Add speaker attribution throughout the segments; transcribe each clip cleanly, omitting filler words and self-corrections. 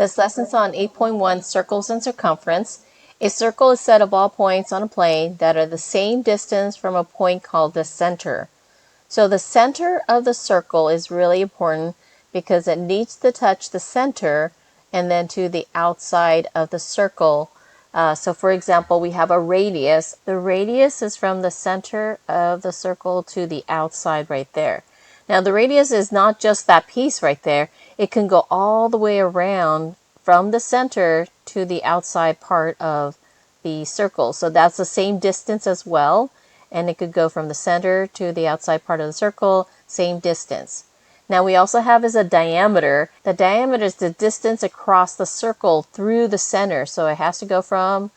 Speaker 1: This lesson's on 8.1 Circles and Circumference. A circle is a set of all points on a plane that are the same distance from a point called the center. So the center of the circle is really important because it needs to touch the center and then to the outside of the circle. So for example, we have a radius. The radius is from the center of the circle to the outside right there. Now the radius is not just that piece right there. It can go all the way around from the center to the outside part of the circle. So that's the same distance as well. And it could go from the center to the outside part of the circle, same distance. Now we also have is a diameter. The diameter is the distance across the circle through the center. So it has to go from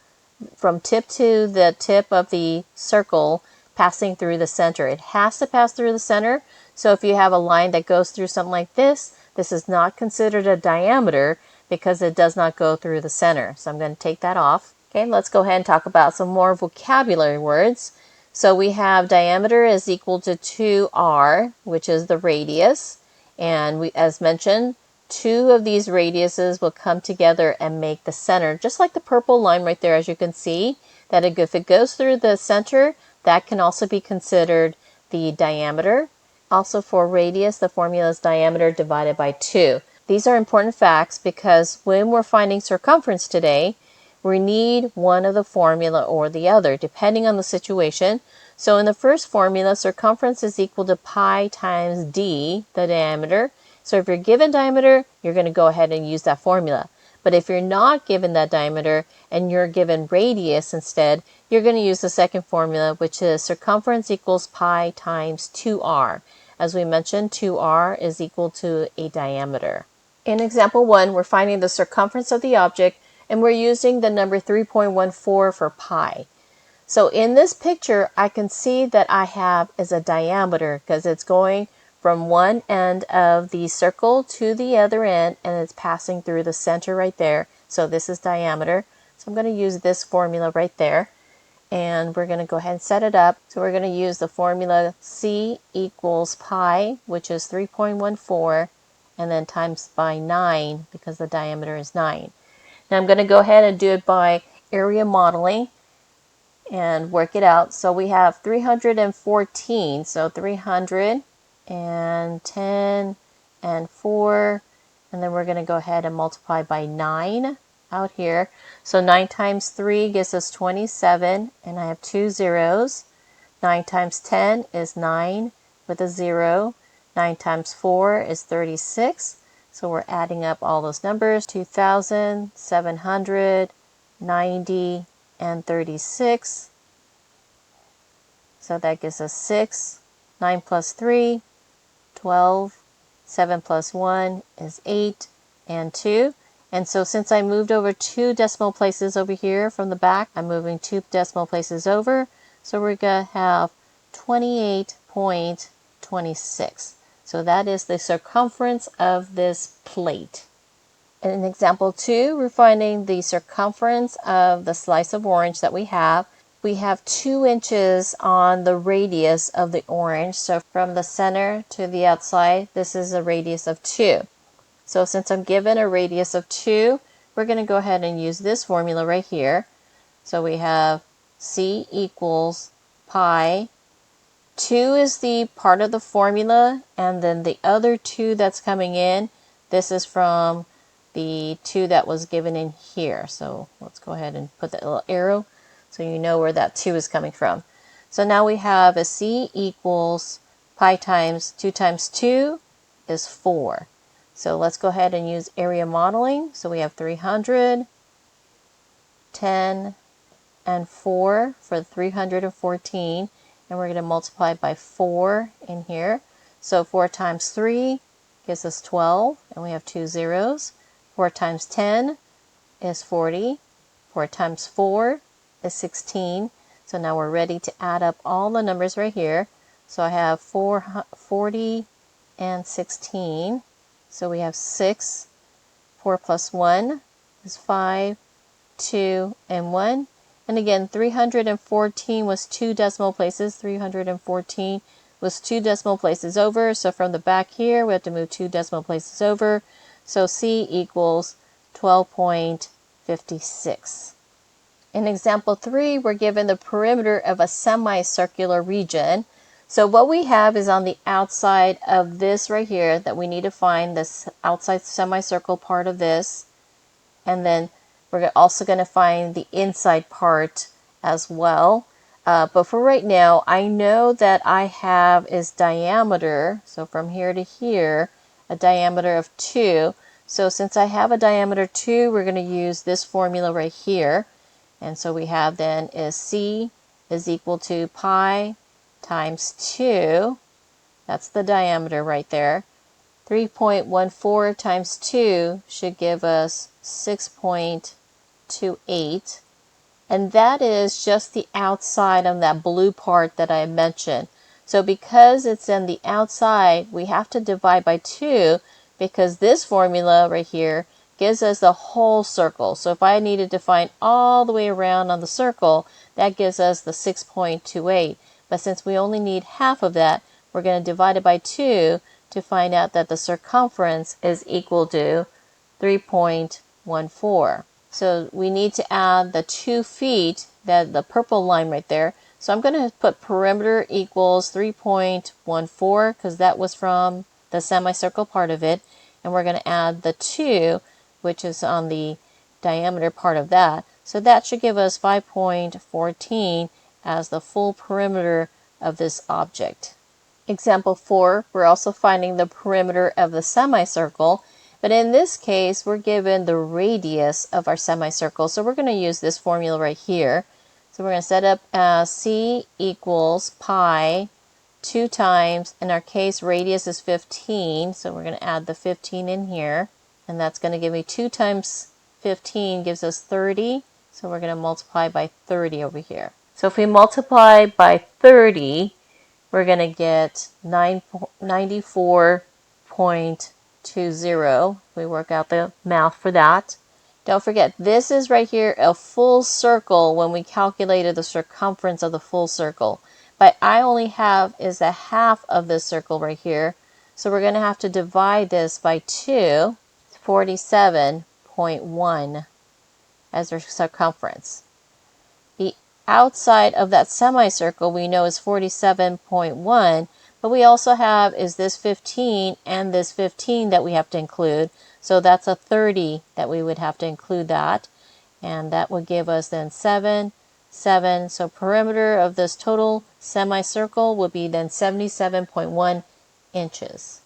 Speaker 1: tip to the tip of the circle, passing through the center. It has to pass through the center. So if you have a line that goes through something like this is not considered a diameter because it does not go through the center. So I'm going to take that off. Okay, let's go ahead and talk about some more vocabulary words. So we have diameter is equal to 2r, which is the radius. And we, as mentioned, two of these radiuses will come together and make the center, just like the purple line right there, as you can see, that if it goes through the center, that can also be considered the diameter. Also for radius, the formula is diameter divided by 2. These are important facts because when we're finding circumference today, we need one of the formula or the other, depending on the situation. So in the first formula, circumference is equal to pi times d, the diameter. So if you're given diameter, you're going to go ahead and use that formula. But if you're not given that diameter and you're given radius instead, you're going to use the second formula, which is circumference equals pi times 2r. As we mentioned, 2r is equal to a diameter. In example 1, we're finding the circumference of the object, and we're using the number 3.14 for pi. So in this picture, I can see that I have is a diameter because it's going from one end of the circle to the other end, and it's passing through the center right there. So this is diameter. So I'm going to use this formula right there. And we're going to go ahead and set it up. So we're going to use the formula C equals pi, which is 3.14, and then times by 9 because the diameter is 9. Now I'm going to go ahead and do it by area modeling and work it out. So we have 314, so 310 and 4, and then we're going to go ahead and multiply by 9 out here. So 9 times 3 gives us 27, and I have 2 zeros. 9 times 10 is 9 with a 0. 9 times 4 is 36. So we're adding up all those numbers, 2,790 and 36. So that gives us 6. 9 plus 3, 12. 7 plus 1 is 8, and 2. And so since I moved over 2 decimal places over here from the back, I'm moving 2 decimal places over. So we're going to have 28.26. So that is the circumference of this plate. In example 2, we're finding the circumference of the slice of orange that we have. We have 2 inches on the radius of the orange. So from the center to the outside, this is a radius of 2. So since I'm given a radius of 2, we're going to go ahead and use this formula right here. So we have C equals pi. 2 is the part of the formula, and then the other 2 that's coming in, this is from the 2 that was given in here. So let's go ahead and put that little arrow so you know where that 2 is coming from. So now we have a C equals pi times 2 times 2 is 4. So let's go ahead and use area modeling. So we have 300, 10, and 4 for 314. And we're going to multiply by 4 in here. So 4 times 3 gives us 12, and we have 2 zeros. 4 times 10 is 40. 4 times 4 is 16. So now we're ready to add up all the numbers right here. So I have 40 and 16. So we have 6. 4 plus 1 is 5, 2, and 1. And again, 314 was 2 decimal places. 314 was 2 decimal places over. So from the back here, we have to move 2 decimal places over. So C equals 12.56. In example 3, we're given the perimeter of a semicircular region. So what we have is on the outside of this right here that we need to find this outside semicircle part of this. And then we're also going to find the inside part as well. But for right now, I know that I have is diameter, so from here to here, a diameter of 2. So since I have a diameter 2, we're going to use this formula right here. And so we have then is C is equal to pi times 2. That's the diameter right there. 3.14 times 2 should give us 6.28. And that is just the outside of that blue part that I mentioned. So because it's in the outside, we have to divide by 2 because this formula right here gives us the whole circle. So if I needed to find all the way around on the circle, that gives us the 6.28. But since we only need half of that, we're going to divide it by 2 to find out that the circumference is equal to 3.14. So we need to add the 2 feet, the purple line right there. So I'm going to put perimeter equals 3.14 because that was from the semicircle part of it. And we're going to add the 2, which is on the diameter part of that. So that should give us 5.14 as the full perimeter of this object. Example 4, we're also finding the perimeter of the semicircle. But in this case, we're given the radius of our semicircle. So we're going to use this formula right here. So we're going to set up C equals pi 2 times, in our case, radius is 15. So we're going to add the 15 in here. And that's going to give me 2 times 15 gives us 30. So we're going to multiply by 30 over here. So if we multiply by 30, we're going to get 94.20. We work out the math for that. Don't forget, this is right here a full circle when we calculated the circumference of the full circle. But I only have is a half of this circle right here. So we're going to have to divide this by 2, 47.1 as our circumference. The outside of that semicircle we know is 47.1, but we also have is this 15 and this 15 that we have to include. So that's a 30 that we would have to include that. And that would give us then 7. So perimeter of this total semicircle would be then 77.1 inches.